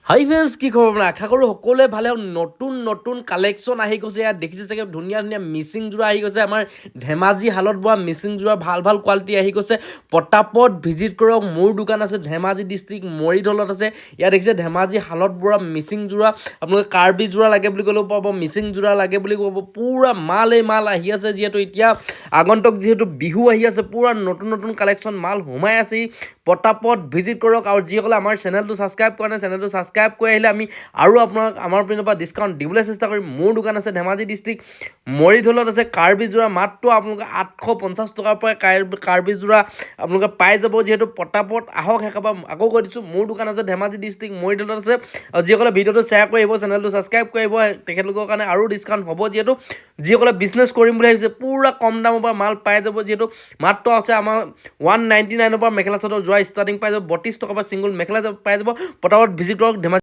হাই friends, কি খবৰ আপোনাৰ? আশা কৰোঁ সকলোৱে ভালে হওক। নতুন কালেকশ্যন আহি গৈছে। ইয়াত দেখিছে চাগে ধুনীয়া মিচিং যোৰা আহি গৈছে। আমাৰ ধেমাজি হালত বোৱা মিচিং যোৰা ভাল কোৱালিটি আহি গৈছে। পটাপট ভিজিট কৰক। মোৰ দোকান আছে ধেমাজি ডিষ্ট্ৰিক্ট মৰিধলত আছে। ইয়াত দেখিছে ধেমাজি হালত বোৱা মিচিং যোৰা। আপোনালোকে কাৰ্বি যোৰা লাগে বুলি ক'লেও পাব, মিচিং যোৰা লাগে বুলি ক'ব। পূৰা মাল আহি আছে। যিহেতু এতিয়া আগন্তুক যিহেতু বিহু আহি আছে, পূৰা নতুন কালেকশ্যন মাল সোমাই আছে। পটাপট ভিজিট কৰক। আৰু যিসকলে আমাৰ চেনেলটো ছাবস্ক্ৰাইব কৰা নাই, চেনেলটো ছাবস্ক্ৰাইব কৰি আহিলে আমি আৰু আপোনাক আমাৰ পিনৰ পৰা ডিছকাউণ্ট দিবলৈ চেষ্টা কৰিম। মোৰ দোকান আছে ধেমাজি ডিষ্ট্ৰিক্ট মৰিধলত আছে। কাৰ্বি যোৰা মাত্ৰ আপোনালোকে 850 টকাৰ পৰা কাৰ্বি যোৰা আপোনালোকে পাই যাব। যিহেতু পটাপট আহক। সেইকাৰণে আকৌ কৈ দিছোঁ, মোৰ দোকান আছে ধেমাজি ডিষ্ট্ৰিক্ট মৰিধলত আছে। আৰু যিসকলে ভিডিঅ'টো শ্বেয়াৰ কৰি আহিব, চেনেলটো ছাবস্ক্ৰাইব কৰি আহিব, তেখেতলোকৰ কাৰণে আৰু ডিছকাউণ্ট হ'ব। যিহেতু যিসকলে বিজনেছ কৰিম বুলি ভাবিছে, পূৰা কম দামৰ পৰা মাল পাই যাব। যিহেতু মাত্ৰ আছে আমাৰ 199 পৰা মেখেলা চাদৰ যোৱা ষ্টাৰ্টিং পাই যাব। 32 টকাৰ পৰা ছিংগল মেখেলা পাই যাব। পটাপট ভিজিট কৰক ধেমাজি।